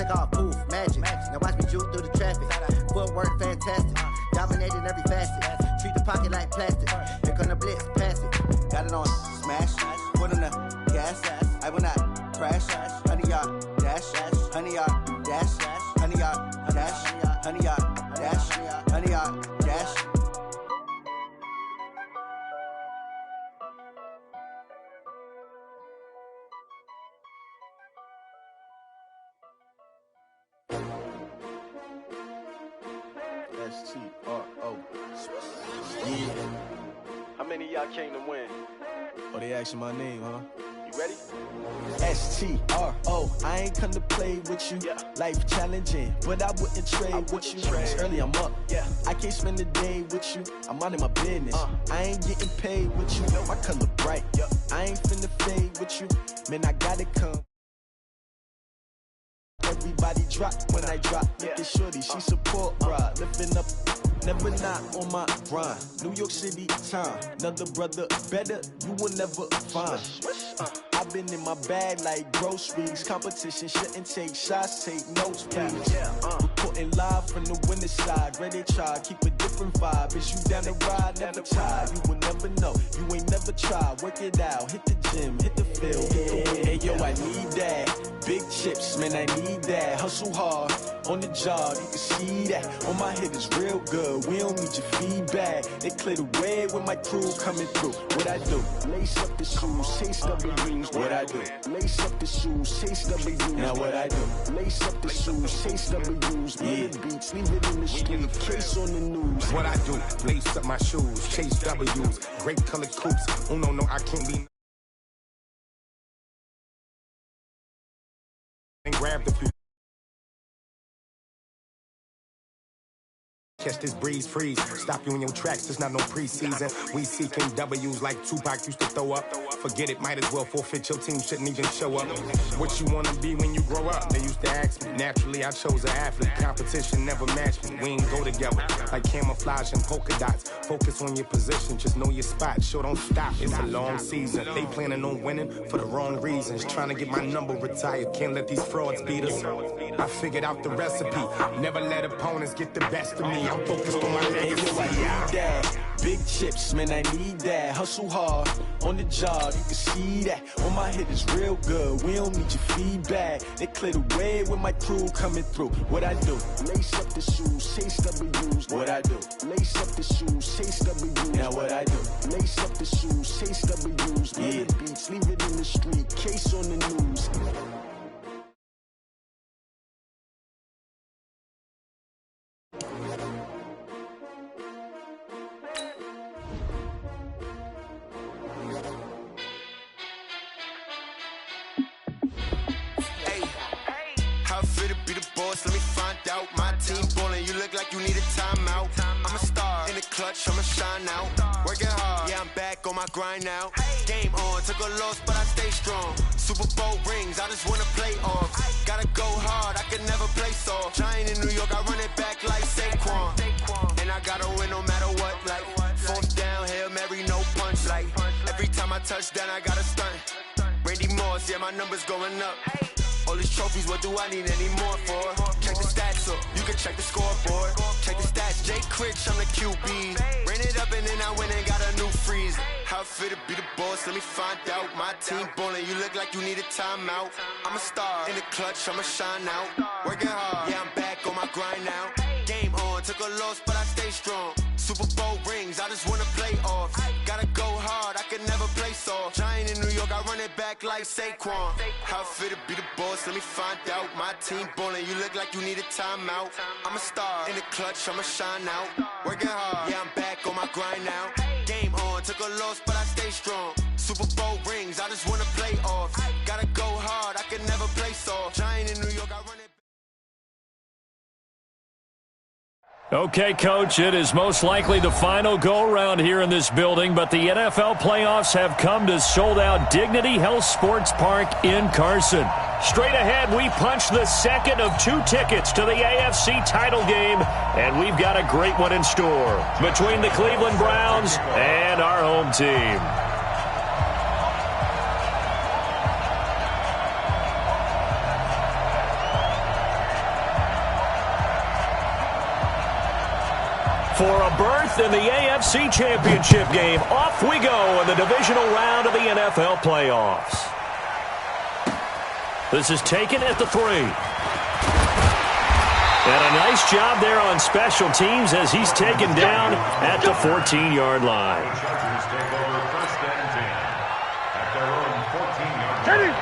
take off, poof, magic. Now watch me juke through the traffic. Footwork fantastic, dominating every facet. Treat the pocket like plastic. Here come the blitz, pass it. Got it on smash, put on the gas. I will not crash. 100-yard dash, 100-yard dash, 100-yard dash, 100-yard dash, 100-yard dash. S-T-R-O. Yeah. How many of y'all came to win? Oh, they asking my name, huh? You ready? S-T-R-O. I ain't come to play with you. Yeah. Life challenging, but I wouldn't trade with you. It's early, I'm up. Yeah. I can't spend the day with you. I'm minding my business. I ain't getting paid with you. My color bright. Yeah. I ain't finna fade with you. Man, I gotta come. Everybody drop when I drop. Look at shorty, she support ride. Lifting up, never not on my grind. New York City time, another brother better, you will never find. I've been in my bag like groceries. Competition shouldn't take shots, take notes, please. Reporting live from the winning side. Ready to try, keep a different vibe. Is you down the ride, never tired. You will never know, you ain't never tried. Work it out, hit the gym, hit the field. Hey yo, I need that. Big chips, man, I need that. Hustle hard, on the job, you can see that. On my head is real good, we don't need your feedback. They clear the way with my crew coming through. What I do? Lace up the shoes, chase W's. What I do? Lace up the shoes, chase W's. Now what I do? Lace up the shoes, chase W's. Yeah. Beats, leave it in the street, case on the news. What I do? Lace up my shoes, chase W's. Great colored coupes. Oh no, I can't be. And grab the few. Catch this breeze, freeze. Stop you in your tracks, there's not no preseason. We seeking W's like Tupac used to throw up. Forget it, might as well forfeit, your team shouldn't even show up. What you wanna be when you grow up? They used to ask me. Naturally, I chose an athlete. Competition never matched me. We ain't go together. Like camouflage and polka dots. Focus on your position, just know your spot. Sure, don't stop, it's a long season. They planning on winning for the wrong reasons. Trying to get my number retired, can't let these frauds beat us. I figured out the recipe. Never let opponents get the best of me. I'm focused on my legacy. I need that. Big chips, man, I need that. Hustle hard, on the job, you can see that. On my head is real good, we don't need your feedback. They clear the way with my crew coming through. What I do? Lace up the shoes, chase W's. What I do? Lace up the shoes, chase W's. Now what I do? Lace up the shoes, chase W's. Yeah. Beats, leave it in the street, case on the news. Let me find out. My team ballin', you look like you need a timeout. I'm a star in the clutch, I'ma shine out. Working hard, yeah, I'm back on my grind now. Game on, took a loss, but I stay strong. Super Bowl rings, I just wanna play off. Gotta go hard, I can never play soft. Giant in New York, I run it back like Saquon. And I gotta win no matter what, like fourth down, Hail Mary, no punch. Like every time I touch down, I gotta stunt. Randy Moss, yeah, my numbers going up. All these trophies, what do I need any more for? Check the stats up, you can check the scoreboard. Check the stats, Jay Critch, I'm the QB. Ran it up and then I went and got a new freeze. How it fit to be the boss, let me find out. My team ballin', you look like you need a timeout. I'm a star in the clutch, I'ma shine out. Working hard, yeah, I'm back on my grind now. Game on, took a loss, but I stay strong. Super Bowl rings, I just wanna play off. Gotta go hard, I can never play soft. Giant in New York, I run it back like Saquon. How it fit to be the boss, let me find out. My team ballin', you look like you need a timeout. I'm a star in the clutch, I'ma shine out. Working hard, yeah, I'm back on my grind now. Game on, took a loss, but I stay strong. Super Bowl rings, I just wanna play off. Gotta go hard, I can never play soft. Giant in New York, I run it back. Okay, Coach, it is most likely the final go-around here in this building, but the NFL playoffs have come to sold-out Dignity Health Sports Park in Carson. Straight ahead, we punch the second of 2 tickets to the AFC title game, and we've got a great one in store between the Cleveland Browns and our home team. for a berth in the AFC Championship game. Off we go in the divisional round of the NFL playoffs. This is taken at the 3. And a nice job there on special teams as he's taken down at the 14-yard line. Chargers take over 1st and 10 at their own 14-yard line.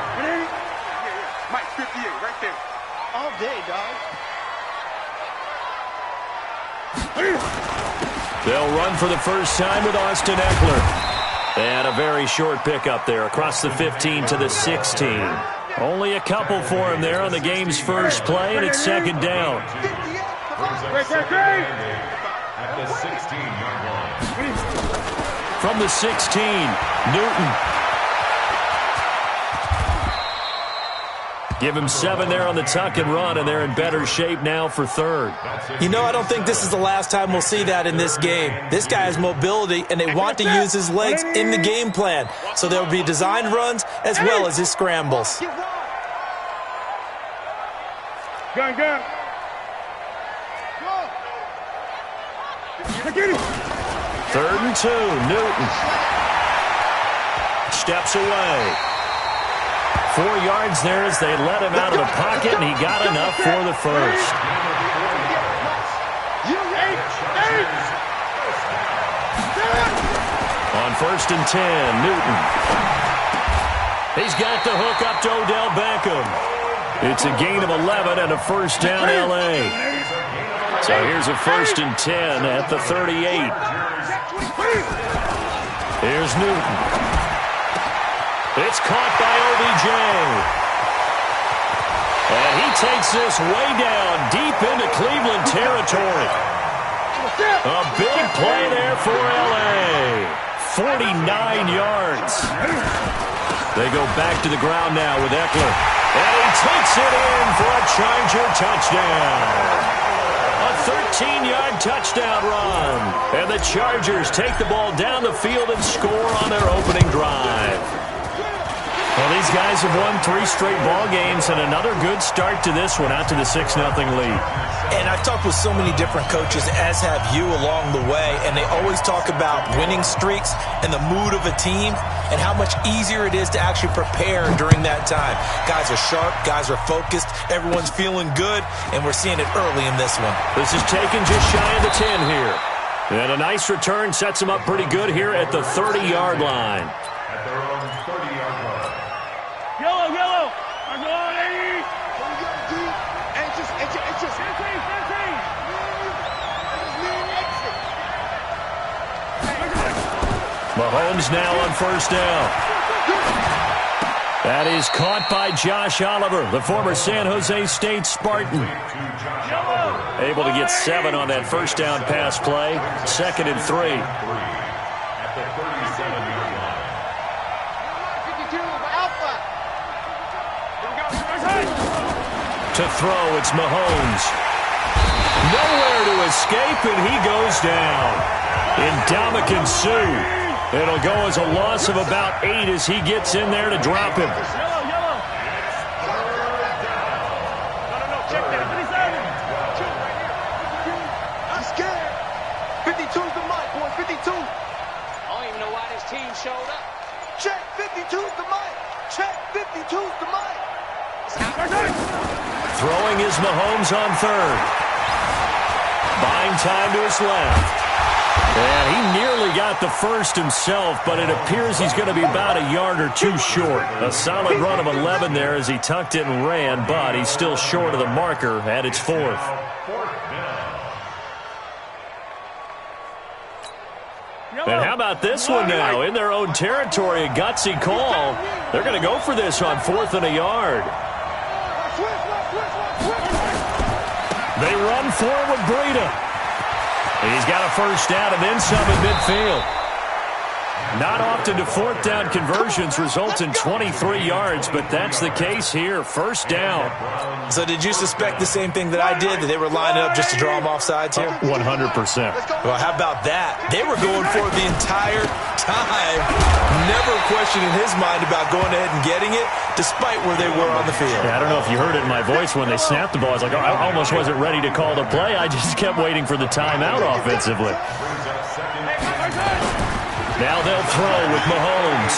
Mike, 58, right there. All day, dog. They'll run for the first time with Austin Eckler. And a very short pickup there across the 15 to the 16. Only a couple for him there on the game's first play, and it's second down. At the 16-yard line. From the 16, Newton. Give him 7 there on the tuck and run, and they're in better shape now for third. You know, I don't think this is the last time we'll see that in this game. This guy has mobility, and they want to use his legs in the game plan. So there will be designed runs as well as his scrambles. Gun. Third and 2, Newton. Steps away. 4 yards there as they let him out of the pocket, and he got enough for the first. On 1st and 10, Newton. He's got the hook up to Odell Beckham. It's a gain of 11 and a first down, L.A. So here's a 1st and 10 at the 38. Here's Newton. It's caught by OBJ. And he takes this way down deep into Cleveland territory. A big play there for L.A. 49 yards. They go back to the ground now with Eckler. And he takes it in for a Charger touchdown. A 13-yard touchdown run. And the Chargers take the ball down the field and score on their opening drive. Well, these guys have won 3 straight ball games, and another good start to this one, out to the 6-0 lead. And I've talked with so many different coaches, as have you along the way, and they always talk about winning streaks and the mood of a team and how much easier it is to actually prepare during that time. Guys are sharp, guys are focused, everyone's feeling good, and we're seeing it early in this one. This is taken just shy of the 10 here. And a nice return sets them up pretty good here at the 30-yard line. At their own 30-yard line. Yellow. I'm going, Eddie. What we got to do? And just. Mahomes now on first down. That is caught by Josh Oliver, the former San Jose State Spartan. Able to get 7 on that first down pass play. 2nd and 3. At the 37-yard line. To throw, it's Mahomes. Nowhere to escape, and he goes down. Ndamukong Suh. It'll go as a loss of about 8 as he gets in there to drop him. Check that. 57. I'm scared. 52's the mic, boy. 52. I don't even know why this team showed up. Check. 52's the mic. Check. 52's the mic. Throwing is Mahomes on third. Buying time to his left. And he nearly got the first himself, but it appears he's going to be about a yard or 2 short. A solid run of 11 there as he tucked it and ran, but he's still short of the marker at its 4th. And how about this one now? In their own territory, a gutsy call. They're going to go for this on 4th and a yard. They run forward with Breida. He's got a first down and then some at midfield. Not often do fourth down conversions result in 23 yards, but that's the case here. First down. So did you suspect the same thing that I did, that they were lining up just to draw them off sides here? 100%. Well, how about that? They were going for it the entire time. Never questioning his mind about going ahead and getting it, despite where they were on the field. Yeah, I don't know if you heard it in my voice when they snapped the ball. I was like, I almost wasn't ready to call the play. I just kept waiting for the timeout offensively. Now they'll throw with Mahomes.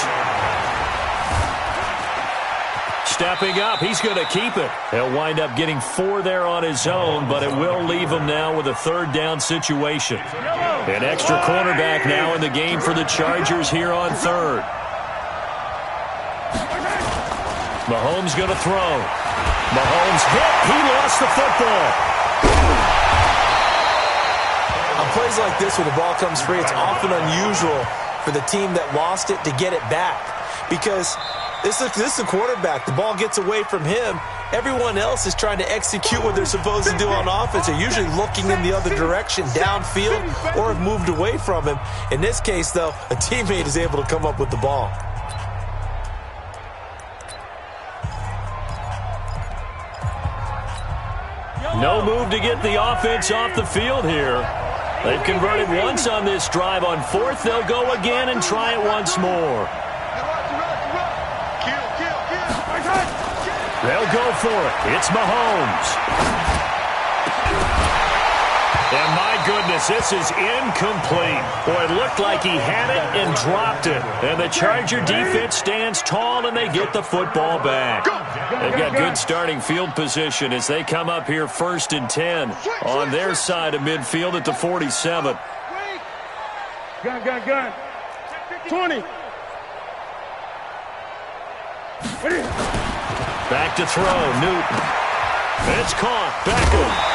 Stepping up, he's going to keep it. He'll wind up getting 4 there on his own, but it will leave him now with a third down situation. An extra cornerback now in the game for the Chargers here on third. Mahomes going to throw. Mahomes hit. He lost the football. On plays like this where the ball comes free, it's often unusual for the team that lost it to get it back, because this is the quarterback. The ball gets away from him. Everyone else is trying to execute what they're supposed to do on offense. They're usually looking in the other direction, downfield, or have moved away from him. In this case, though, a teammate is able to come up with the ball. No move to get the offense off the field here. They've converted once on this drive. On fourth, they'll go again and try it once more. They'll go for it. It's Mahomes. And my goodness, this is incomplete. Boy, it looked like he had it and dropped it. And the Charger defense stands tall and they get the football back. They've got good starting field position as they come up here 1st and 10 on their side of midfield at the 47. Gun. 20. Back to throw, Newton. It's caught, Beckham.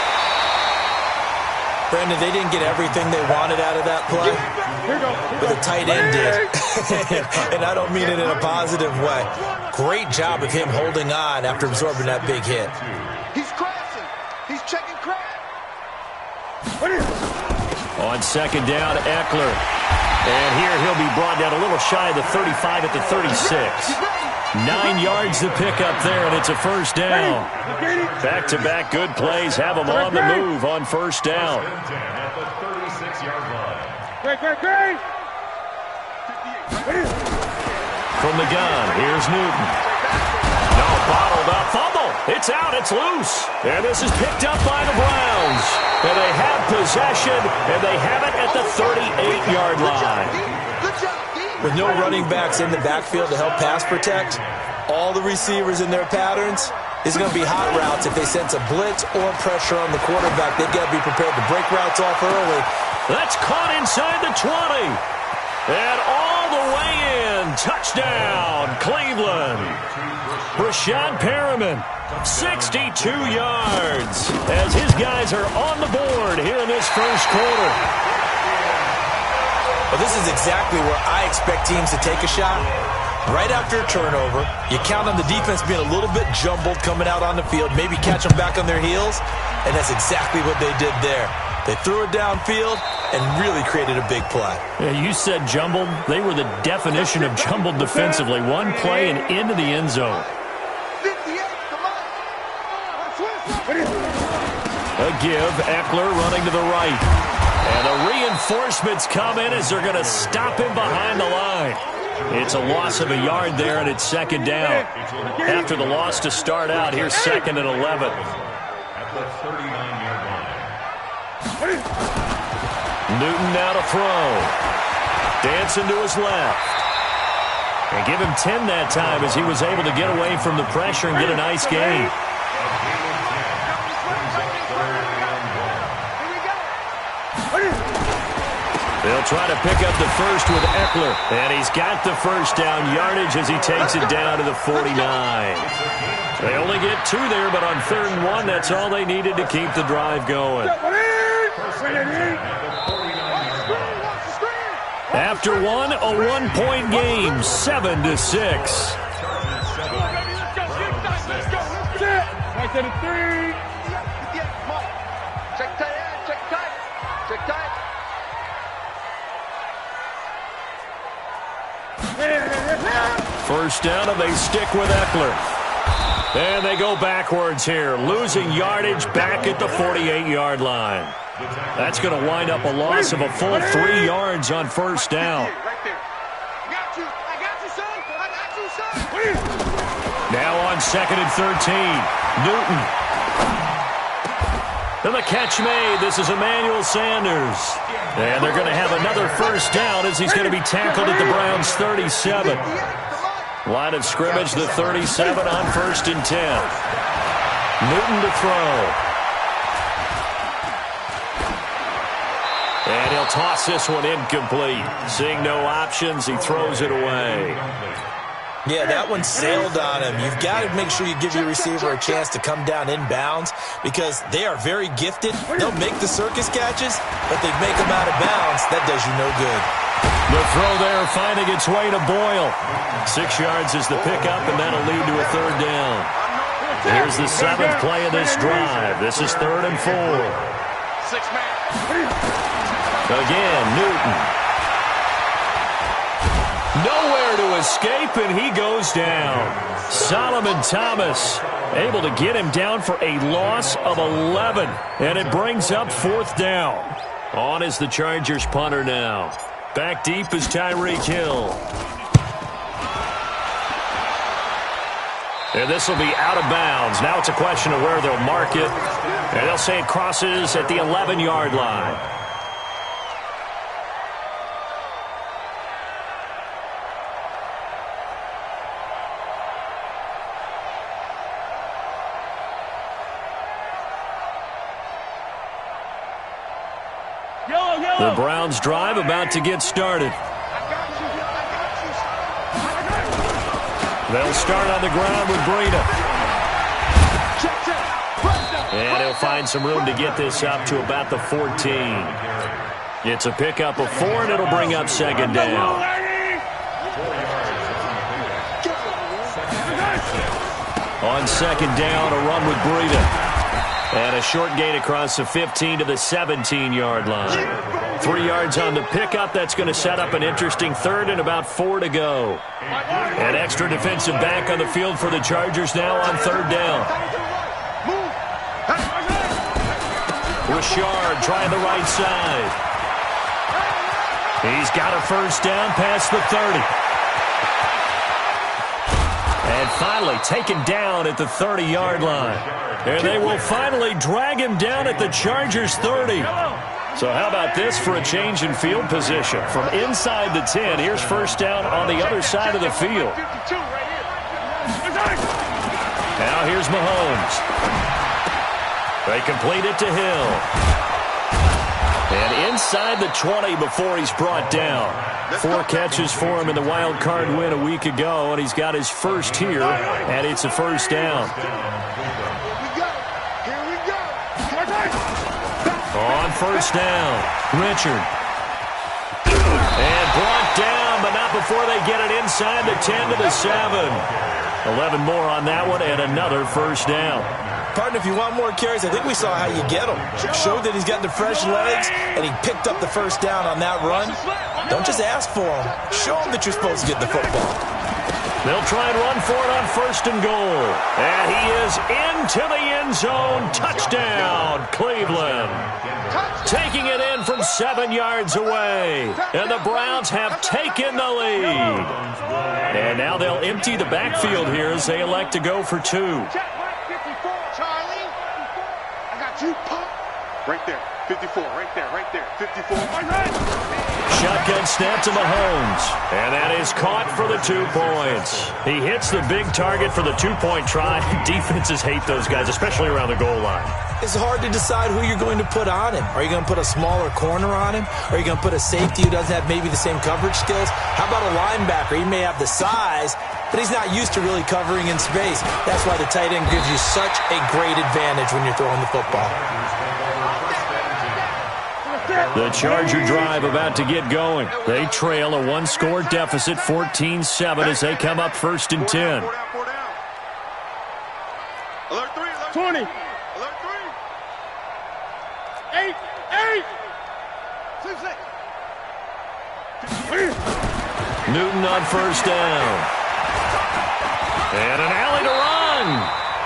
Brandon, they didn't get everything they wanted out of that play, but the tight end did. And I don't mean it in a positive way. Great job of him holding on after absorbing that big hit. He's crashing. He's checking crash. On second down, Eckler. And here he'll be brought down a little shy of the 35 at the 36. 9 yards to pick up there, and it's a first down. Back-to-back good plays have them on the move on first down. From the gun, here's Newton. No, bottled up, fumble. It's out, it's loose. And this is picked up by the Browns. And they have possession, and they have it at the 38-yard line. With no running backs in the backfield to help pass protect, all the receivers in their patterns, it's going to be hot routes. If they sense a blitz or pressure on the quarterback, they've got to be prepared to break routes off early. That's caught inside the 20. And all the way in. Touchdown, Cleveland. Rashad Perriman, 62 yards, as his guys are on the board here in this first quarter. Well, this is exactly where I expect teams to take a shot. Right after a turnover, you count on the defense being a little bit jumbled coming out on the field, maybe catch them back on their heels, and that's exactly what they did there. They threw it downfield and really created a big play. Yeah, you said jumbled. They were the definition of jumbled defensively. One play and into the end zone. A give, Eckler running to the right. And the reinforcements come in as they're going to stop him behind the line. It's a loss of a yard there, and it's second down. After the loss to start out, here's 2nd and 11. At the 39-yard line. Newton now to throw. Dancing to his left. And give him 10 that time as he was able to get away from the pressure and get a nice gain. They'll try to pick up the first with Eckler. And he's got the first down yardage as he takes it down to the 49. They only get 2 there, but on 3rd and 1, that's all they needed to keep the drive going. After one, a 1-point game, 7-6. Back to the 3. Check tight. First down, and they stick with Eckler. And they go backwards here, losing yardage back at the 48-yard line. That's going to wind up a loss of a full 3 yards on first down. Now on 2nd and 13, Newton. And the catch made. This is Emmanuel Sanders. And they're going to have another first down as he's going to be tackled at the Browns' 37. Line of scrimmage, the 37 on 1st and 10. Newton to throw. And he'll toss this one incomplete. Seeing no options, he throws it away. Yeah, that one sailed on him. You've got to make sure you give your receiver a chance to come down inbounds because they are very gifted. They'll make the circus catches, but they make them out of bounds. That does you no good. The throw there finding its way to Boyle. 6 yards is the pickup, and that'll lead to a 3rd down. Here's the 7th play of this drive. This is 3rd and 4. Again, Newton. Nowhere to escape, and he goes down. Solomon Thomas able to get him down for a loss of 11, and it brings up 4th down. On is the Chargers punter now. Back deep is Tyreek Hill. And this will be out of bounds. Now it's a question of where they'll mark it, and they'll say it crosses at the 11-yard line. The Browns drive about to get started. They'll start on the ground with Breida. And he'll find some room to get this up to about the 14. It's a pickup of 4, and it'll bring up 2nd down. On 2nd down, a run with Breida. And a short gain across the 15 to the 17-yard line. 3 yards on the pickup. That's going to set up an interesting 3rd and about 4 to go. An extra defensive back on the field for the Chargers now on 3rd down. Richard trying the right side. He's got a first down past the 30. And finally taken down at the 30-yard line. And they will finally drag him down at the Chargers' 30. So how about this for a change in field position? From inside the 10, here's first down on the other side of the field. Now here's Mahomes. They complete it to Hill. And inside the 20 before he's brought down. 4 catches for him in the wild card win a week ago, and he's got his first here, and it's a first down. On first down, Richard. And brought down, but not before they get it inside the 10 to the 7. 11 more on that one, and another first down. Partner, if you want more carries, I think we saw how you get them. Showed that he's got the fresh legs, and he picked up the first down on that run. Don't just ask for him. Show him that you're supposed to get the football. They'll try and run for it on 1st and goal. And he is into the end zone. Touchdown, Cleveland. Taking it in from 7 yards away. And the Browns have taken the lead. And now they'll empty the backfield here as they elect to go for 2. Right there, 54, right there, 54. Shotgun snap to Mahomes. And that is caught for the 2 points. He hits the big target for the 2-point try. Defenses hate those guys, especially around the goal line. It's hard to decide who you're going to put on him. Are you going to put a smaller corner on him? Or are you going to put a safety who doesn't have maybe the same coverage skills? How about a linebacker? He may have the size, but he's not used to really covering in space. That's why the tight end gives you such a great advantage when you're throwing the football. The Charger drive about to get going. They trail a 1-score deficit, 14-7, as they come up 1st and 10. Alert 3, alert 20. Alert 3. 8. 6. Newton on first down. And an alley to run.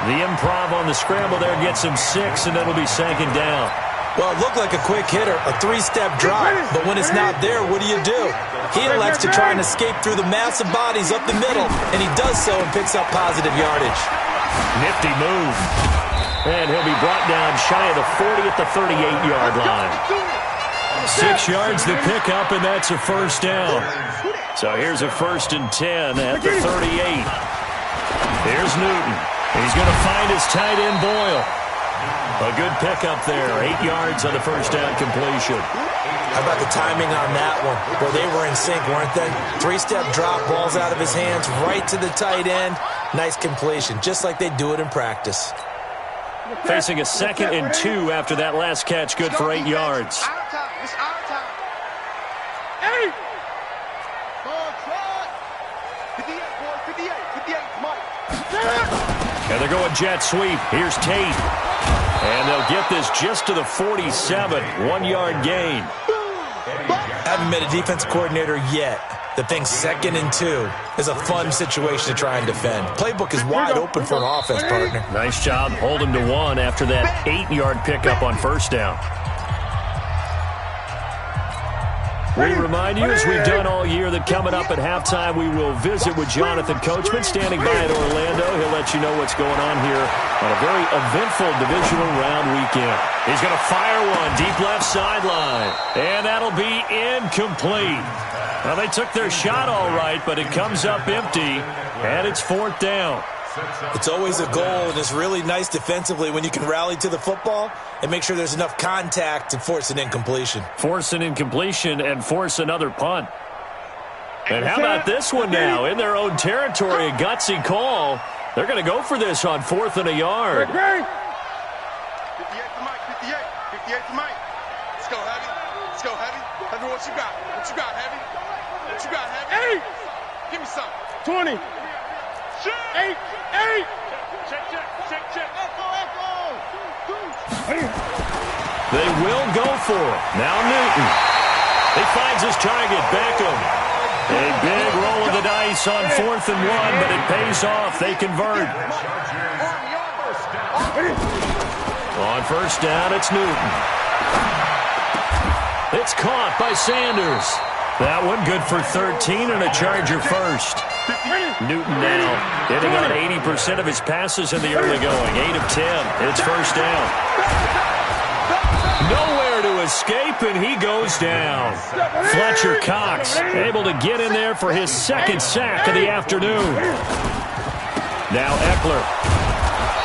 The improv on the scramble there gets him 6, and it'll be 2nd down. Well, it looked like a quick hitter, a 3-step drop, but when it's not there, what do? He elects to try and escape through the massive bodies up the middle, and he does so and picks up positive yardage. Nifty move. And he'll be brought down shy of the 40 at the 38-yard line. 6 yards to pick up, and that's a first down. So here's a 1st and 10 at the 38. Here's Newton. He's going to find his tight end, Boyle. A good pickup there. 8 yards on the first down completion. How about the timing on that one? Well, they were in sync, weren't they? 3-step drop, balls out of his hands, right to the tight end. Nice completion, just like they do it in practice. Facing a 2nd and 2 after that last catch, good for 8 yards. It's our time. 8. 58, boys. 58, Mike. And they're going jet sweep. Here's Tate. And they'll get this just to the 47. 1-yard gain. Haven't met a defense coordinator yet that thinks 2nd and 2 is a fun situation to try and defend. Playbook is wide open for an offense, partner. Nice job holding to 1 after that 8-yard pickup on first down. We remind you, as we've done all year, that coming up at halftime, we will visit with Jonathan Coachman standing by in Orlando. He'll let you know what's going on here on a very eventful divisional round weekend. He's going to fire one deep left sideline, and that'll be incomplete. Well, they took their shot all right, but it comes up empty, and it's 4th down. It's always a goal, and it's really nice defensively when you can rally to the football and make sure there's enough contact to force an incompletion. Force an incompletion and force another punt. And how about this one now? In their own territory, a gutsy call. They're going to go for this on 4th and a yard. 58 to Mike, 58. 58 to Mike. Let's go, Heavy. Let's go, Heavy. Heavy, what you got? What you got, Heavy? What you got, Heavy? 8. Give me something. 20. 8. Check. They will go for it. Now Newton. He finds his target, Beckham. A big roll of the dice on 4th and 1, but it pays off. They convert. On first down, it's Newton. It's caught by Sanders. That one good for 13 and a Charger first. Newton now hitting on 80% of his passes in the early going. 8 of 10. It's first down. Nowhere to escape, and he goes down. Fletcher Cox able to get in there for his 2nd sack of the afternoon. Now Eckler.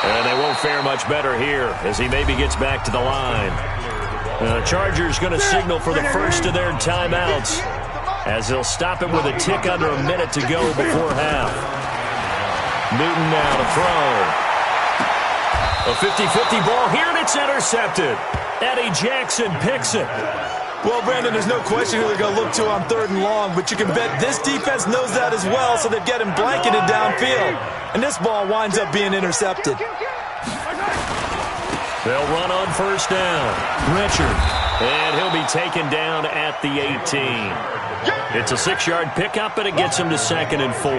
And they won't fare much better here as he maybe gets back to the line. The Chargers going to signal for the first of their timeouts as they'll stop it with a tick under a minute to go before half. Newton now to throw. A 50-50 ball here, and it's intercepted. Eddie Jackson picks it. Well, Brandon, there's no question who they're going to look to on 3rd and long, but you can bet this defense knows that as well, so they're getting blanketed downfield. And this ball winds up being intercepted. They'll run on first down. Richard. And he'll be taken down at the 18. It's a 6-yard pickup, and it gets him to 2nd and 4.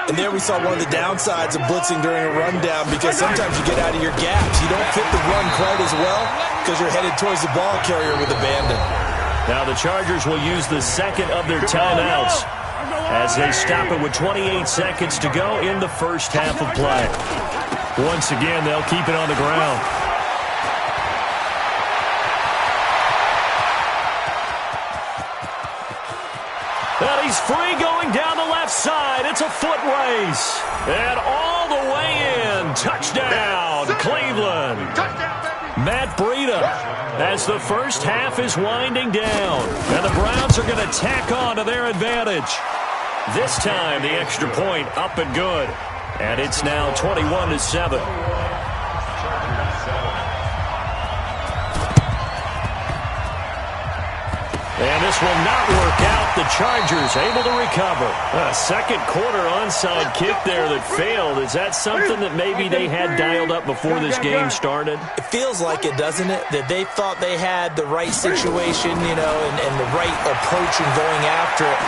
And there we saw one of the downsides of blitzing during a rundown, because sometimes you get out of your gaps. You don't fit the run quite as well because you're headed towards the ball carrier with abandon. Now the Chargers will use the 2nd of their timeouts as they stop it with 28 seconds to go in the first half of play. Once again, they'll keep it on the ground. And he's free going down the left side. It's a foot race. And all the way in. Touchdown, Cleveland. Matt Breida as the first half is winding down. And the Browns are going to tack on to their advantage. This time, the extra point up and good. And it's now 21-7. And this will not work out. the Chargers able to recover. A second quarter onside kick there that failed. Is that something that maybe they had dialed up before this game started? It feels like it, doesn't it? That they thought they had the right situation, and the right approach in going after it.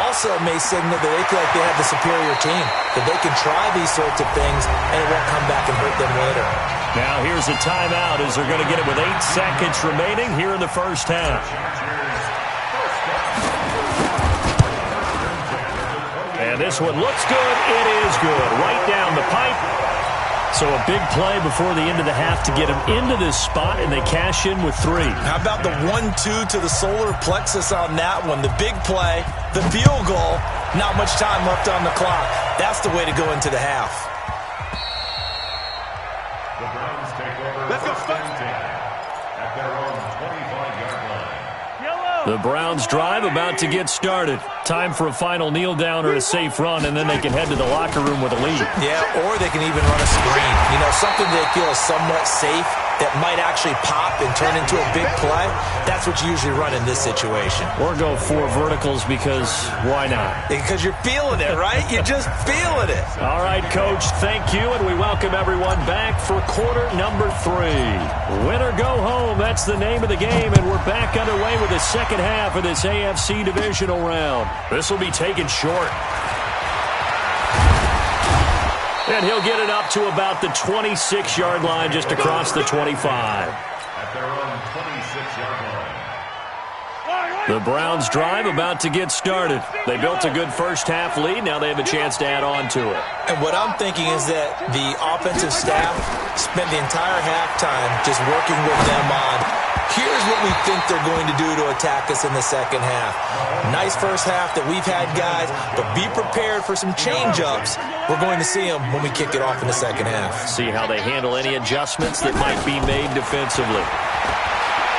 Also may signal that they feel like they have the superior team, that they can try these sorts of things and it won't come back and hurt them later. Now here's a timeout as they're going to get it with 8 seconds remaining here in the first half. And this one looks good. It is good. Right down the pipe. So a big play before the end of the half to get them into this spot, and they cash in with 3. How about the 1-2 to the solar plexus on that one? The big play, the field goal, not much time left on the clock. That's the way to go into the half. The Browns take over first and 10 at their own 25-yard line. The Browns drive about to get started. Time for a final kneel down or a safe run, and then they can head to the locker room with a lead. Yeah, or they can even run a screen. Something they feel is somewhat safe that might actually pop and turn into a big play. That's what you usually run in this situation. Or go 4 verticals because why not? Because you're feeling it, right? You're just feeling it. All right, Coach, thank you, and we welcome everyone back for quarter number 3. Win or go home, that's the name of the game, and we're back underway with the second half of this AFC divisional round. This will be taken short. And he'll get it up to about the 26-yard line just across the 25. At their own 26-yard line. The Browns drive about to get started. They built a good first-half lead. Now they have a chance to add on to it. And what I'm thinking is that the offensive staff spent the entire halftime just working with them on, here's what we think they're going to do to attack us in the second half. Nice first half that we've had, guys, but be prepared for some change-ups. We're going to see them when we kick it off in the second half. See how they handle any adjustments that might be made defensively.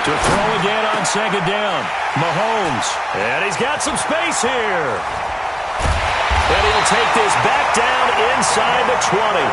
To throw again on second down, Mahomes. And he's got some space here. And he'll take this back down inside the 20.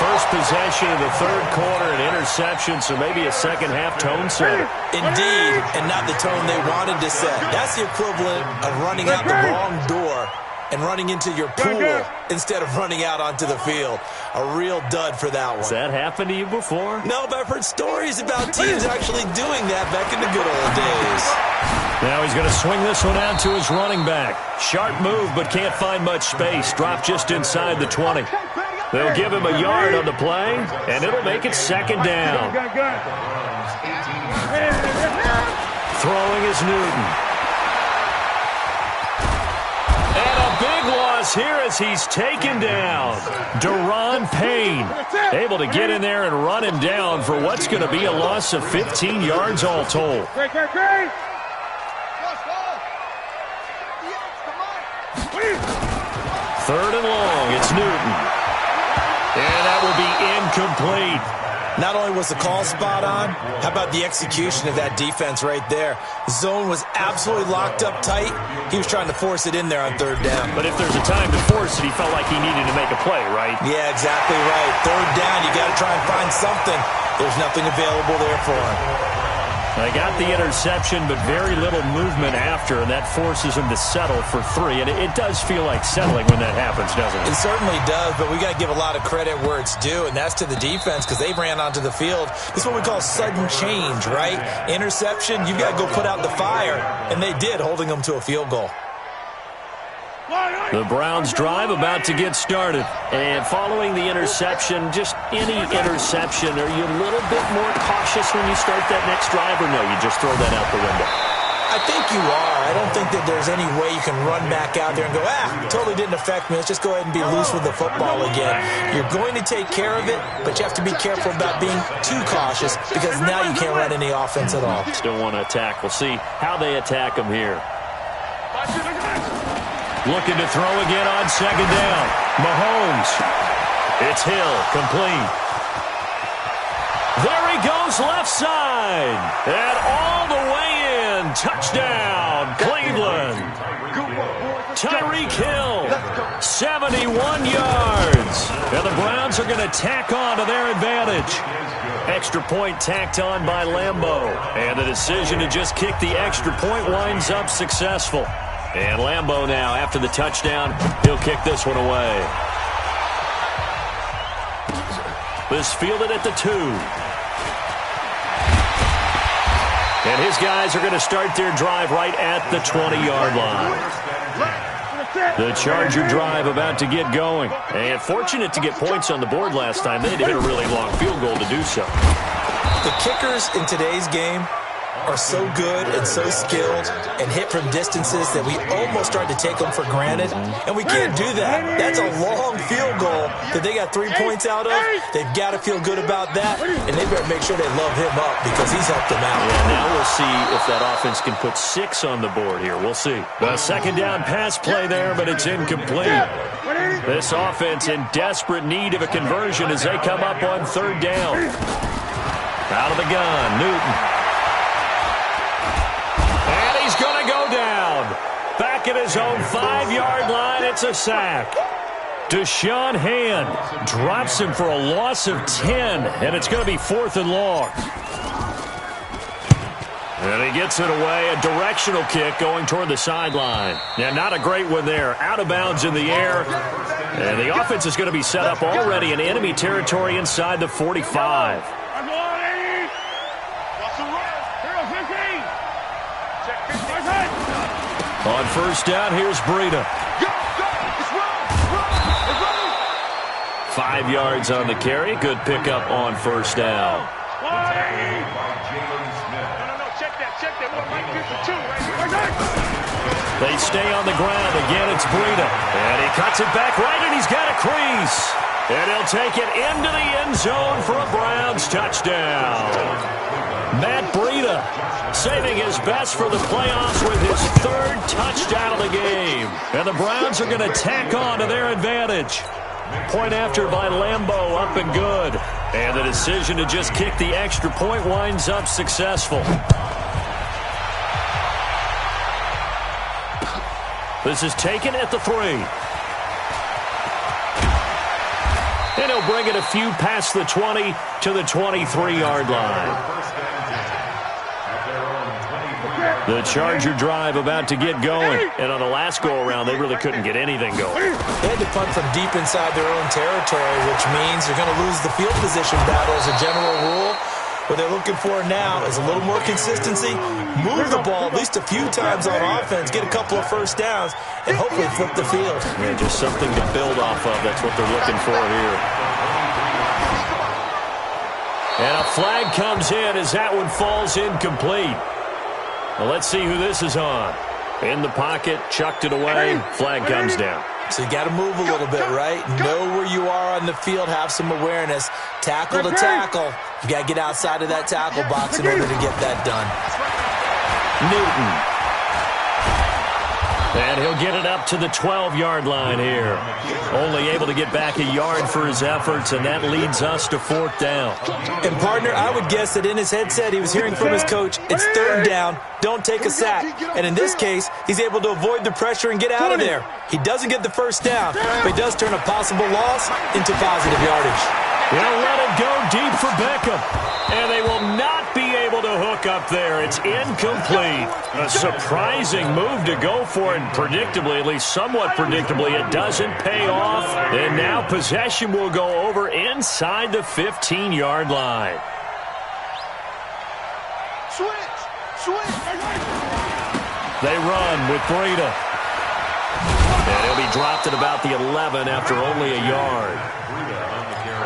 First possession of the third quarter, an interception, so maybe a second-half tone setter. Indeed, and not the tone they wanted to set. That's the equivalent of running out the wrong door and running into your pool instead of running out onto the field. A real dud for that one. Has that happened to you before? No, but I've heard stories about teams actually doing that back in the good old days. Now he's going to swing this one out to his running back. Sharp move, but can't find much space. Drop just inside the 20. They'll give him a yard on the play, and it'll make it second down. Throwing is Newton. And a big loss here as he's taken down. Deron Payne able to get in there and run him down for what's going to be a loss of 15 yards all told. Third and long, it's Newton. And that will be incomplete. Not only was the call spot on, how about the execution of that defense right there? Zone was absolutely locked up tight. He was trying to force it in there on third down. But if there's a time to force it, he felt like he needed to make a play, right? Yeah, exactly right. Third down, you got to try and find something. There's nothing available there for him. They got the interception, but very little movement after, and that forces him to settle for 3. And it does feel like settling when that happens, doesn't it? It certainly does, but we got to give a lot of credit where it's due, and that's to the defense because they ran onto the field. This is what we call sudden change, right? Interception, you've got to go put out the fire, and they did, holding them to a field goal. The Browns drive about to get started. And following the interception, just any interception, are you a little bit more cautious when you start that next drive, or no, you just throw that out the window? I think you are. I don't think that there's any way you can run back out there and go, totally didn't affect me. Let's just go ahead and be loose with the football again. You're going to take care of it, but you have to be careful about being too cautious because now you can't run any offense at all. Still want to attack. We'll see how they attack them here. Looking to throw again on second down. Mahomes. It's Hill, complete. There he goes, left side. And all the way in. Touchdown, Cleveland. Tyreek Hill, 71 yards. And the Browns are going to tack on to their advantage. Extra point tacked on by Lambeau. And the decision to just kick the extra point winds up successful. And Lambeau now, after the touchdown, he'll kick this one away. This fielded at the 2. And his guys are going to start their drive right at the 20-yard line. The Charger drive about to get going. And fortunate to get points on the board last time. They had to hit a really long field goal to do so. The kickers in today's game are so good and so skilled and hit from distances that we almost start to take them for granted, and we can't do that. That's a long field goal that they got 3 points out of. They've got to feel good about that, and they better make sure they love him up because he's helped them out. Yeah, now we'll see if that offense can put 6 on the board here. We'll see. A second down pass play there, but it's incomplete. This offense in desperate need of a conversion as they come up on third down. Out of the gun, Newton. He's going to go down. Back at his own 5-yard line, it's a sack. Deshaun Hand drops him for a loss of 10, and it's going to be 4th and long. And he gets it away, a directional kick going toward the sideline. Yeah, not a great one there. Out of bounds in the air. And the offense is going to be set up already in enemy territory inside the 45. On first down, here's Breida. 5 yards on the carry. Good pickup on first down. They stay on the ground. Again, it's Breida. And he cuts it back right, and he's got a crease. And he'll take it into the end zone for a Browns touchdown. Matt Breida saving his best for the playoffs with his 3rd touchdown of the game. And the Browns are going to tack on to their advantage. Point after by Lambeau, up and good. And the decision to just kick the extra point winds up successful. This is taken at the 3. And he'll bring it a few past the 20 to the 23-yard line. The Charger drive about to get going. And on the last go-around, they really couldn't get anything going. They had to punt from deep inside their own territory, which means they're going to lose the field position battle as a general rule. What they're looking for now is a little more consistency, move the ball at least a few times on offense, get a couple of first downs, and hopefully flip the field. Yeah, just something to build off of. That's what they're looking for here. And a flag comes in as that one falls incomplete. Well, let's see who this is on. In the pocket, chucked it away, flag comes down. So you got to move a little bit, right? Know where you are on the field, have some awareness. Tackle to tackle. You got to get outside of that tackle box in order to get that done. Newton. And he'll get it up to the 12-yard line here. Only able to get back a yard for his efforts, and that leads us to 4th down. And, partner, I would guess that in his headset he was hearing from his coach, it's 3rd down, don't take a sack. And in this case, he's able to avoid the pressure and get out of there. He doesn't get the first down, but he does turn a possible loss into positive yardage. They'll let it go deep for Beckham. And they will not be able to hook up there. It's incomplete. A surprising move to go for it. Predictably, at least somewhat predictably, it doesn't pay off. And now possession will go over inside the 15-yard line. They run with Breida. And he'll be dropped at about the 11 after only a yard.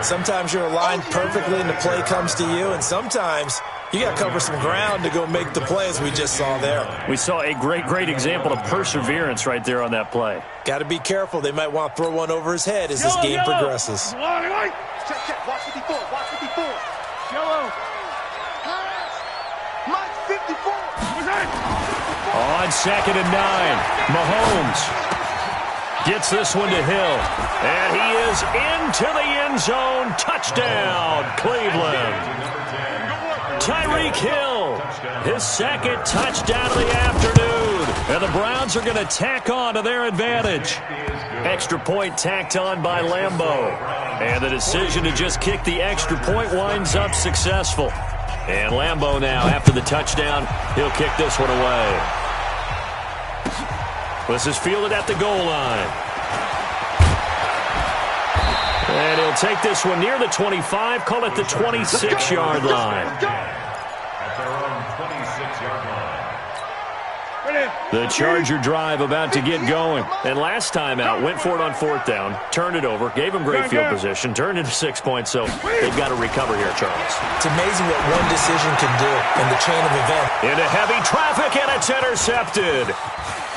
Sometimes you're aligned perfectly and the play comes to you, and sometimes you got to cover some ground to go make the play, as we just saw there. We saw a great example of perseverance right there on that play. Got to be careful. They might want to throw one over his head as this game progresses. Check. Watch 54. Watch 54. Yellow. Mike 54. On 2nd and 9, Mahomes gets this one to Hill. And he is into the end zone. Touchdown, Cleveland. Tyreek Hill, his 2nd touchdown of the afternoon. And the Browns are going to tack on to their advantage. Extra point tacked on by Lambeau. And the decision to just kick the extra point winds up successful. And Lambeau now, after the touchdown, he'll kick this one away. This is fielded at the goal line. And he'll take this one near the 25, call it the 26-yard line. At their own 26-yard line. The Charger drive about to get going. And last time out, went for it on 4th down, turned it over, gave them great field position, turned into 6 points, so they've got to recover here, Charles. It's amazing what one decision can do in the chain of events. Into heavy traffic, and it's intercepted.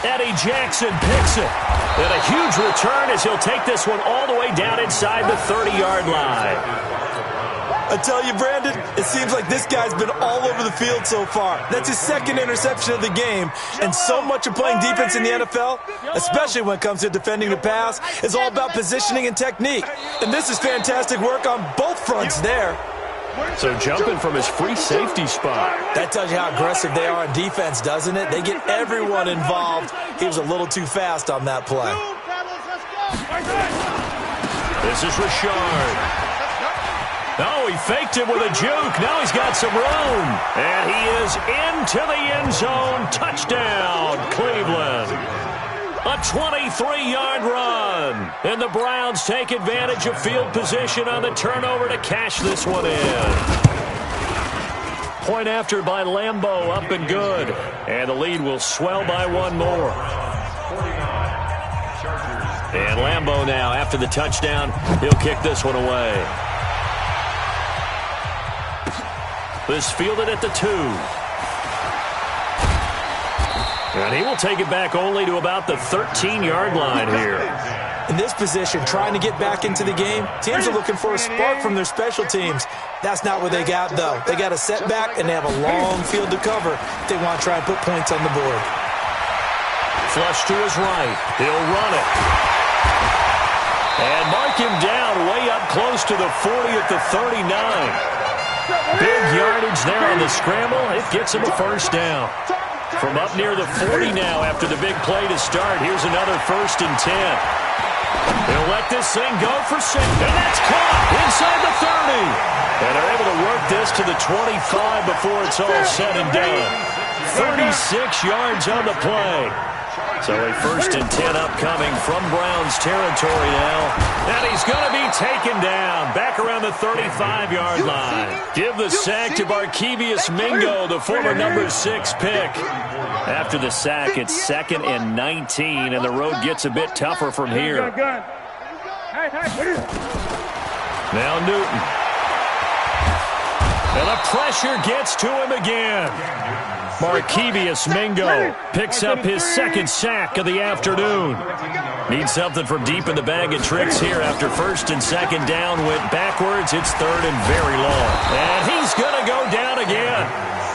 Eddie Jackson picks it. And a huge return as he'll take this one all the way down inside the 30-yard line. I tell you, Brandon, it seems like this guy's been all over the field so far. That's his second interception of the game. And so much of playing defense in the NFL, especially when it comes to defending the pass, is all about positioning and technique. And this is fantastic work on both fronts there. So jumping from his free safety spot. That tells you how aggressive they are on defense, doesn't it? They get everyone involved. He was a little too fast on that play. This is Richard. Oh, he faked it with a juke. Now he's got some room. And he is into the end zone. Touchdown, Cleveland. A 23-yard run. And the Browns take advantage of field position on the turnover to cash this one in. Point after by Lambeau, up and good. And the lead will swell by one more. And Lambeau now, after the touchdown, he'll kick this one away. This fielded at the 2. And he will take it back only to about the 13-yard line here. In this position, trying to get back into the game, teams are looking for a spark from their special teams. That's not what they got, though. They got a setback, and they have a long field to cover if they want to try and put points on the board. Flush to his right. He'll run it. And mark him down way up close to the 40 at the 39. Big yardage there on the scramble. It gets him a first down. From up near the 40 now after the big play to start. Here's another 1st and 10. He'll let this thing go for 6. And that's caught inside the 30. And they're able to work this to the 25 before it's all said and done. 36 yards on the play. So a 1st and 10 upcoming from Browns territory now. And he's going to be taken down back around the 35-yard line. Give the sack to Barkevius Mingo, the former number 6 pick. After the sack, it's 2nd and 19, and the road gets a bit tougher from here. Now Newton. And the pressure gets to him again. Barkevius Mingo picks up his 2nd sack of the afternoon. Needs something from deep in the bag of tricks here after 1st and 2nd down. Went backwards. It's 3rd and very long. And he's going to go down again.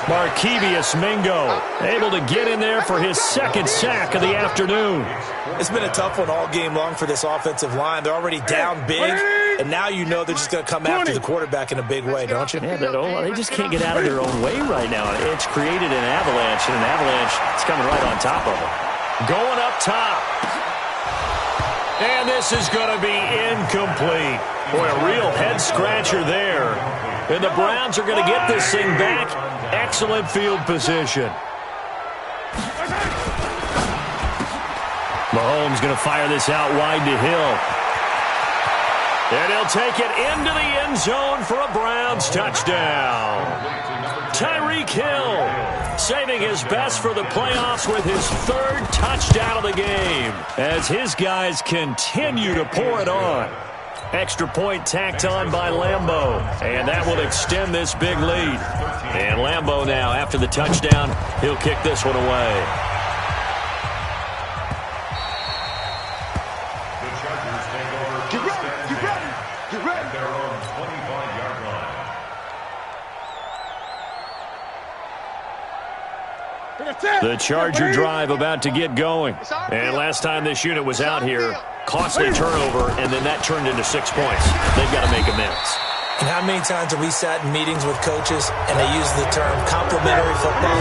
Barkevius Mingo able to get in there for his 2nd sack of the afternoon. It's been a tough one all game long for this offensive line. They're already down big, and now you know they're just going to come after the quarterback in a big way, don't you? Yeah, they just can't get out of their own way right now. It's created an avalanche, and an avalanche is coming right on top of them. Going up top. And this is going to be incomplete. Boy, a real head-scratcher there. And the Browns are going to get this thing back. Excellent field position. Mahomes going to fire this out wide to Hill. And he'll take it into the end zone for a Browns touchdown. Tyreek Hill saving his best for the playoffs with his 3rd touchdown of the game as his guys continue to pour it on. Extra point tacked on by Lambeau, and that will extend this big lead. And Lambeau now, after the touchdown, he'll kick this one away. The Chargers take over first and 10 at their own 25-yard line. The Charger drive about to get going. And last time this unit was out here, costly turnover, and then that turned into 6 points. They've got to make amends. And how many times have we sat in meetings with coaches and they use the term complementary football?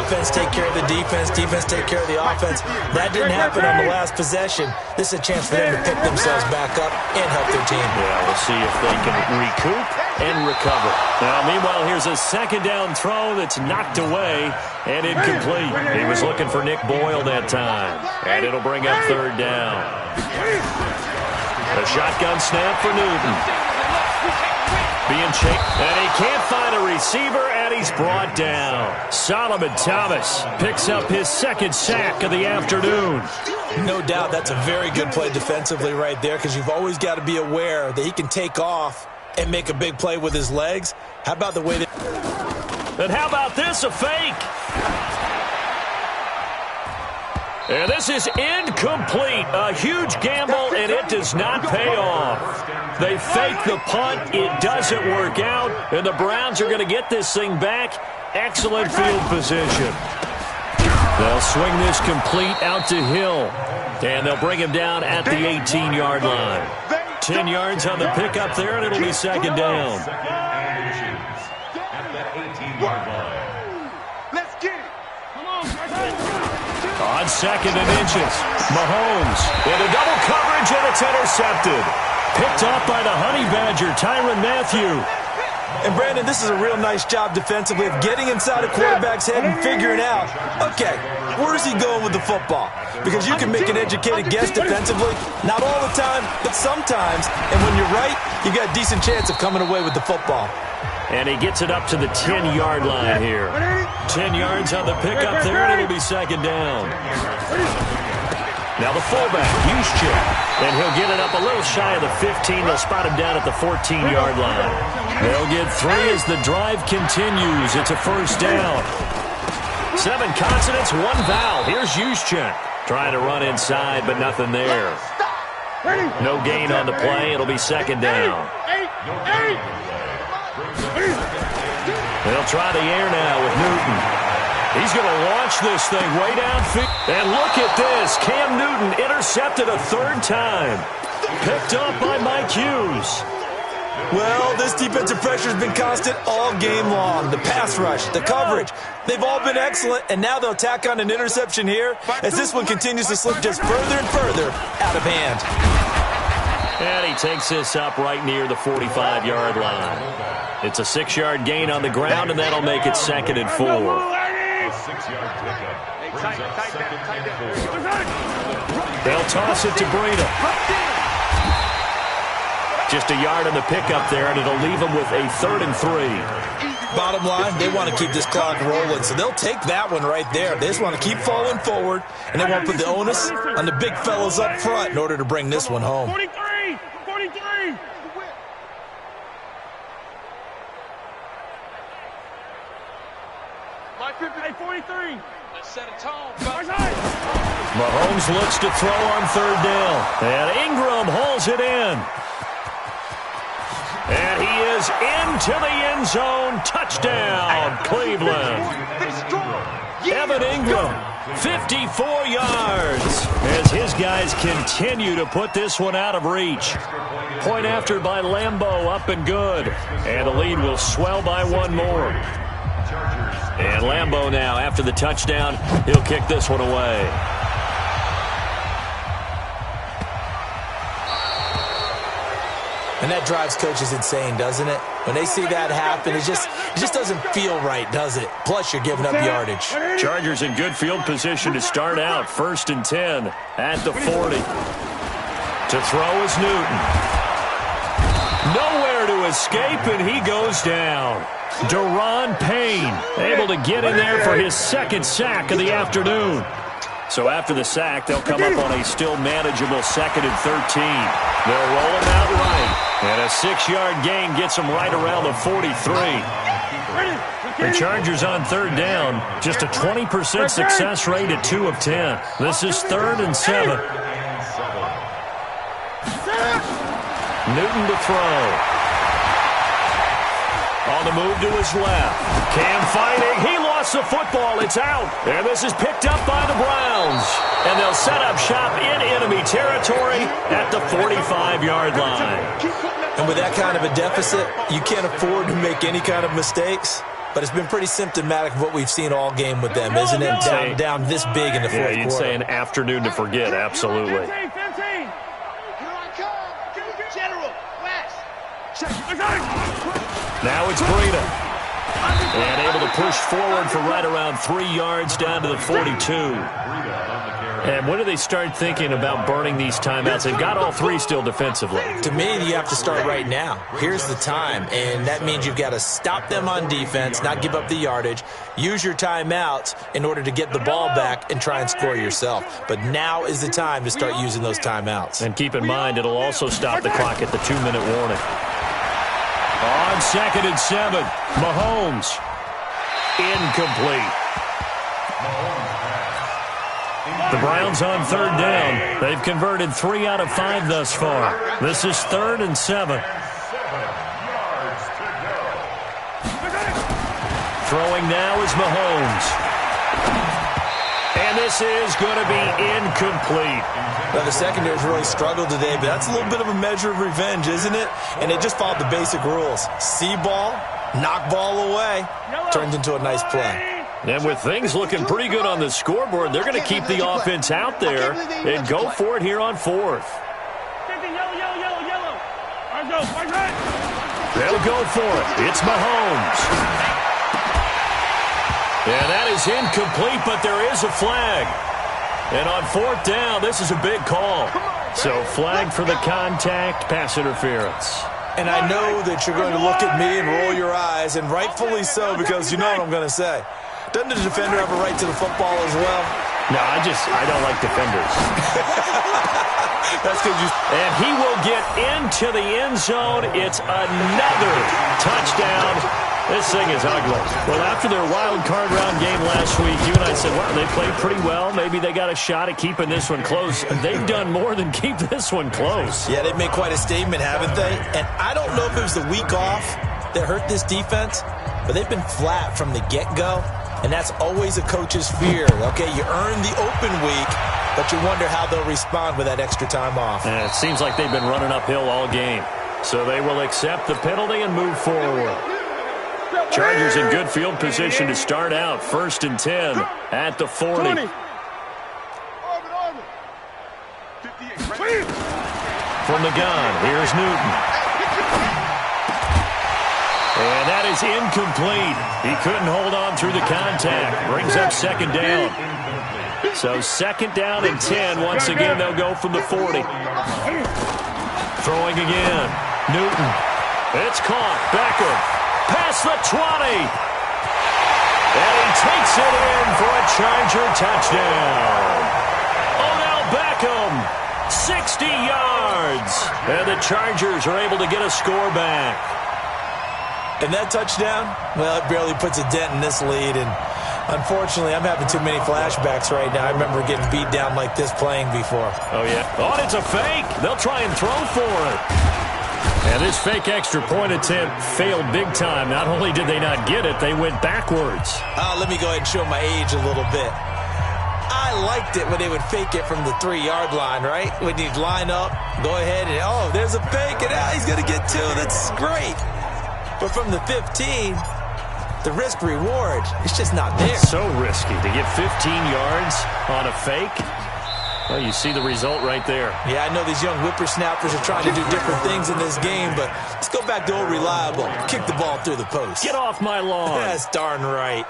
Offense take care of the defense, defense take care of the offense. That didn't happen on the last possession. This is a chance for them to pick themselves back up and help their team. Yeah, we'll see if they can recoup and recover. Now, meanwhile, here's a second down throw that's knocked away and incomplete. He was looking for Nick Boyle that time, and it'll bring up third down. A shotgun snap for Newton. Being chased, and he can't find a receiver, and he's brought down. Solomon Thomas picks up his second sack of the afternoon. No doubt that's a very good play defensively right there, because you've always got to be aware that he can take off and make a big play with his legs. How about the way that... And how about this, a fake? And this is incomplete. A huge gamble, and it does not pay off. They fake the punt. It doesn't work out, and the Browns are going to get this thing back. Excellent field position. They'll swing this complete out to Hill, and they'll bring him down at the 18-yard line. 10 yards on the pickup there, and it'll be second down. At the 18-yard line. Let's get it. On second and inches, Mahomes into double coverage, and it's intercepted. Picked off by the Honey Badger, Tyrann Mathieu. And, Brandon, this is a real nice job defensively of getting inside a quarterback's head and figuring out, okay, where's he going with the football? Because you can make an educated guess defensively, not all the time, but sometimes. And when you're right, you got a decent chance of coming away with the football. And he gets it up to the 10-yard line here. 10 yards on the pickup there, and it'll be second down. Now the fullback, Juszczyk, and he'll get it up a little shy of the 15. They'll spot him down at the 14-yard line. They'll get 3 as the drive continues. It's a first down. 7 consonants, 1 vowel. Here's Juszczyk trying to run inside, but nothing there. No gain on the play. It'll be second down. They'll try the air now with Newton. He's going to launch this thing way downfield. And look at this. Cam Newton intercepted a third time. Picked up by Mike Hughes. Well, this defensive pressure has been constant all game long. The pass rush, the coverage, they've all been excellent, and now they'll tack on an interception here as this one continues to slip just further and further out of hand. And he takes this up right near the 45-yard line. It's a 6-yard gain on the ground, and that'll make it second and 4. 6-yard pickup brings up second and 4. They'll toss it to Breida. Just a yard on the pickup there, and it'll leave them with a 3rd and 3. Bottom line, they want to keep this clock rolling, so they'll take that one right there. They just want to keep falling forward, and they want to put the onus on the big fellas up front in order to bring this one home. 43! 43! Like 43! Let's set a tone. Mahomes looks to throw on 3rd down, and Ingram hauls it in. And he is into the end zone. Touchdown, Cleveland. Evan Ingram, 54 yards, as his guys continue to put this one out of reach. Point after by Lambeau, up and good. And the lead will swell by 1 more. And Lambeau now, after the touchdown, he'll kick this one away. And that drives coaches insane, doesn't it? When they see that happen, it just doesn't feel right, does it? Plus, you're giving up yardage. Chargers in good field position to start out. 1st and 10 at the 40. To throw is Newton. Nowhere to escape, and he goes down. Daron Payne able to get in there for his 2nd sack of the afternoon. So after the sack, they'll come up on a still manageable 2nd and 13. They'll roll him out right. And a 6-yard gain gets him right around the 43. The Chargers on 3rd down. Just a 20% success rate at 2 of 10. This is 3rd and 7. Newton to throw. On the move to his left. Cam fighting. He lost the football. It's out. And this is picked up by the Browns. And they'll set up shop in enemy territory at the 45-yard line. And with that kind of a deficit, you can't afford to make any kind of mistakes. But it's been pretty symptomatic of what we've seen all game with them, isn't it? Down this big in the fourth quarter. You'd say an afternoon to forget, absolutely. 15. Here I come. General, West. Now it's Breida. And able to push forward for right around 3 yards down to the 42. And when do they start thinking about burning these timeouts? They've got all three still defensively. To me, you have to start right now. Here's the time, and that means you've got to stop them on defense, not give up the yardage, use your timeouts in order to get the ball back and try and score yourself. But now is the time to start using those timeouts. And keep in mind, it'll also stop the clock at the 2-minute warning. On 2nd and 7, Mahomes. Incomplete. The Browns on 3rd down. They've converted 3 out of 5 thus far. This is 3rd and 7. Throwing now is Mahomes. And this is going to be incomplete. Now, the secondary's really struggled today, but that's a little bit of a measure of revenge, isn't it? And they just followed the basic rules. See ball, knock ball away, turns into a nice play. And with things looking pretty good on the scoreboard, they're going to keep the offense out there and go for it here on 4th. They'll go for it. It's Mahomes. And that is incomplete, but there is a flag. And on 4th down, this is a big call. So flag for the contact, pass interference. And I know that you're going to look at me and roll your eyes, and rightfully so, because you know what I'm going to say. Doesn't the defender have a right to the football as well? No, I don't like defenders. That's because you... And he will get into the end zone. It's another touchdown. This thing is ugly. Well, after their wild card round game last week, you and I said, well, they played pretty well. Maybe they got a shot at keeping this one close. They've done more than keep this one close. Yeah, they've made quite a statement, haven't they? And I don't know if it was the week off that hurt this defense, but they've been flat from the get-go. And that's always a coach's fear. Okay, you earn the open week, but you wonder how they'll respond with that extra time off. And it seems like they've been running uphill all game. So they will accept the penalty and move forward. Chargers in good field position to start out. 1st and 10 at the 40. From the gun, here's Newton. And that is incomplete. He couldn't hold on through the contact. Brings up 2nd down. So 2nd down and 10. Once again, they'll go from the 40. Throwing again. Newton. It's caught. Beckham. Past the 20. And he takes it in for a Charger touchdown. Odell Beckham, 60 yards. And the Chargers are able to get a score back. And that touchdown, well, it barely puts a dent in this lead. And unfortunately, I'm having too many flashbacks right now. I remember getting beat down like this playing before. Oh, yeah. Oh, it's a fake. They'll try and throw for it. And this fake extra point attempt failed big time. Not only did they not get it, they went backwards. Let me go ahead and show my age a little bit. I liked it when they would fake it from the 3-yard line, right? When you'd line up, go ahead and, oh, there's a fake, and he's going to get 2. That's great. But from the 15, the risk-reward, it's just not there. It's so risky to get 15 yards on a fake. Well, you see the result right there. Yeah, I know these young whippersnappers are trying to do different things in this game, but let's go back to old reliable. Kick the ball through the post. Get off my lawn. That's darn right.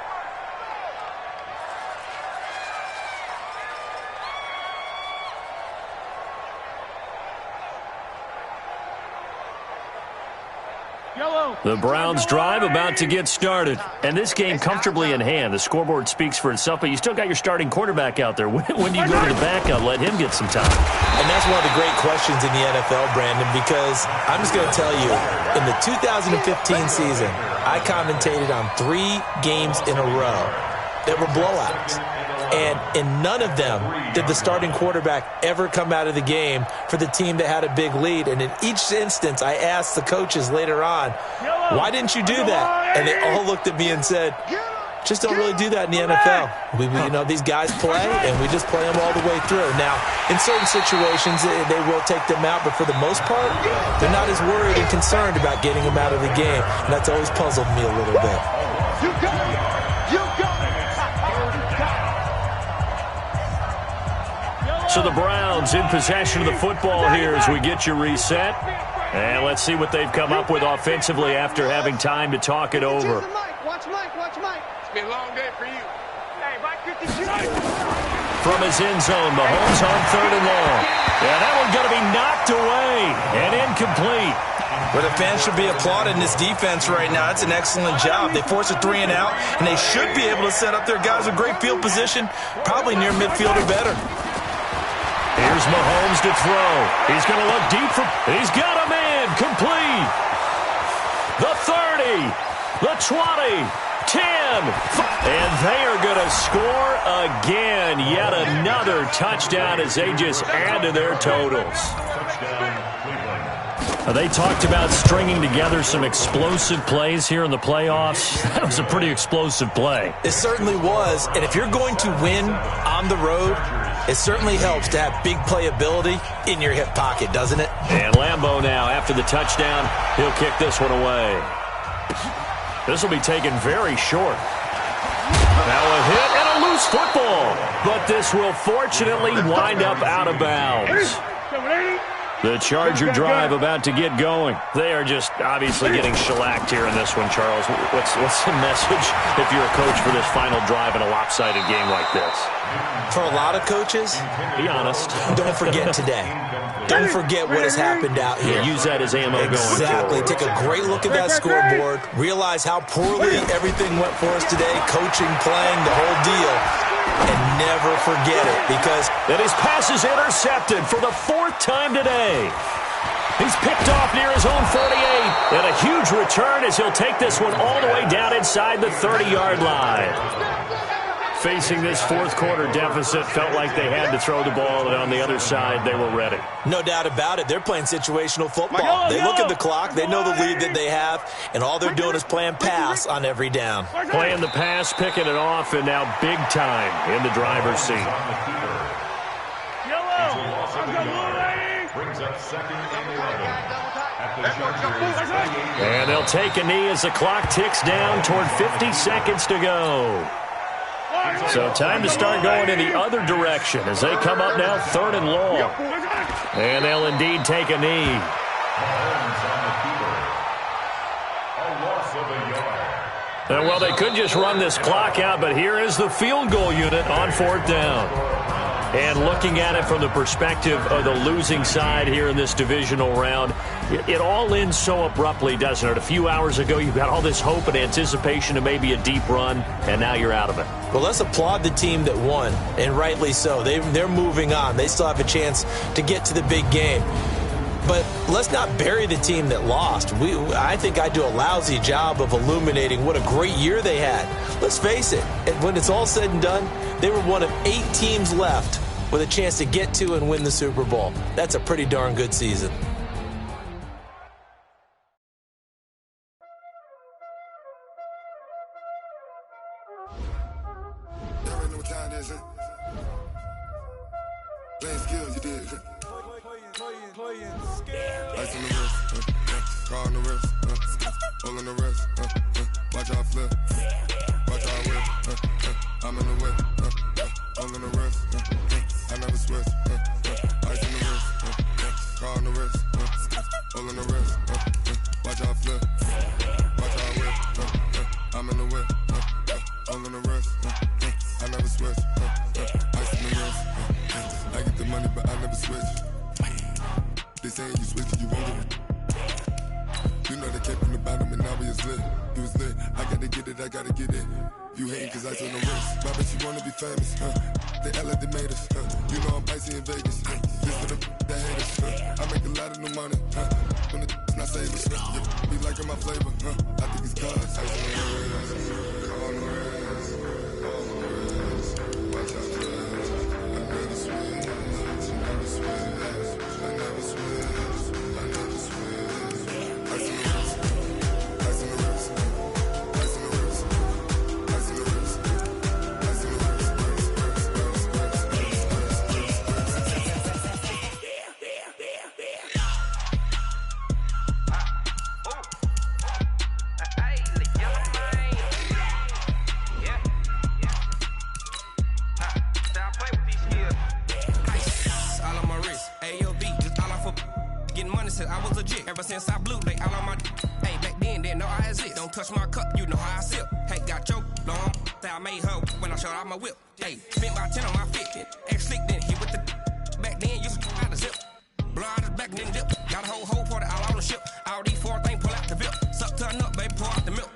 The Browns drive about to get started. And this game comfortably in hand. The scoreboard speaks for itself, but you still got your starting quarterback out there. When do you go to the backup? Let him get some time. And that's one of the great questions in the NFL, Brandon, because I'm just going to tell you, in the 2015 season, I commentated on 3 games in a row that were blowouts. And in none of them did the starting quarterback ever come out of the game for the team that had a big lead. And in each instance, I asked the coaches later on, Why didn't you do that? And they all looked at me and said, just don't really do that in the NFL. These guys play, and we just play them all the way through. Now, in certain situations, they will take them out, but for the most part, they're not as worried and concerned about getting them out of the game, and that's always puzzled me a little bit. You got it! You got it! So the Browns in possession of the football here as we get you reset. And let's see what they've come up with offensively after having time to talk it over. Watch Mike. It's been a long day for you. Hey, Mike 52. From his end zone, Mahomes on 3rd and long. And that one's going to be knocked away and incomplete. But the fans should be applauding this defense right now. It's an excellent job. They force a 3 and out, and they should be able to set up their guys with great field position, probably near midfield or better. Here's Mahomes to throw. He's going to look deep for... He's got a man complete. The 30, the 20, 10. And they are going to score again. Yet another touchdown as they just add to their totals. They talked about stringing together some explosive plays here in the playoffs. That was a pretty explosive play. It certainly was. And if you're going to win on the road, it certainly helps to have big playability in your hip pocket, doesn't it? And Lambeau now, after the touchdown, he'll kick this one away. This will be taken very short. Now a hit and a loose football. But this will fortunately wind up out of bounds. The Charger drive about to get going. They are just obviously getting shellacked here in this one, Charles. What's the message if you're a coach for this final drive in a lopsided game like this? For a lot of coaches, be honest. Don't forget today. Don't forget what has happened out here. Use that as ammo going forward. Exactly. Take a great look at that scoreboard. Realize how poorly everything went for us today. Coaching, playing, the whole deal. And never forget it, because... And his pass is intercepted for the 4th time today. He's picked off near his own 48. And a huge return as he'll take this one all the way down inside the 30-yard line. Facing this 4th quarter deficit, felt like they had to throw the ball, and on the other side, they were ready. No doubt about it. They're playing situational football. They look at the clock. They know the lead that they have, and all they're doing is playing pass on every down. Playing the pass, picking it off, and now big time in the driver's seat. Brings up 2nd and 11 at the Chargers. And they'll take a knee as the clock ticks down toward 50 seconds to go. So time to start going in the other direction as they come up now 3rd and long. And they'll indeed take a knee. And well, they could just run this clock out, but here is the field goal unit on 4th down. And looking at it from the perspective of the losing side here in this divisional round, it all ends so abruptly, doesn't it? A few hours ago, you got all this hope and anticipation of maybe a deep run, and now you're out of it. Well, let's applaud the team that won, and rightly so. They're moving on. They still have a chance to get to the big game. But let's not bury the team that lost. I think I do a lousy job of illuminating what a great year they had. Let's face it, when it's all said and done, they were one of 8 teams left with a chance to get to and win the Super Bowl. That's a pretty darn good season. Playing skills, you did. Ice on the wrist, car on the wrist, all on the wrist, watch out flip, watch out whip, I'm in the whip, all on the wrist, I never switch, ice on the wrist, car on the wrist, all on the wrist, watch out flip, watch out whip, I'm in the whip, all on the wrist, I never switch, ice on the wrist, I get the money but I never switch. They saying you switch it, you won't get it. You know they came from the bottom and now we is lit. You was lit, I gotta get it, I gotta get it. You hating cause I told no wrist. My bitch, you wanna be famous, They act like they made us, You know I'm icy in Vegas, This for the that hate us, I make a lot of new money, When the not save us, Be liking my flavor, I think it's cause ice on the wrist, on the wrist, on the wrist. Watch out, I never switch, I never switch. I never switch, I never switch. Ice on the wrist, ever since I blew, they all on my hey, back then, didn't know I exist. Don't touch my cup, you know how I sip. Hey, got your long, say I made her when I showed out my whip. Hey, spent my 10 on my fit, ex-slick, then hit with the back then, used to out the zip. Blow out his back, then dip. Got a whole for the all on the ship. All these 4 things, pull out the VIP. Suck, turn up, baby, pour out the milk.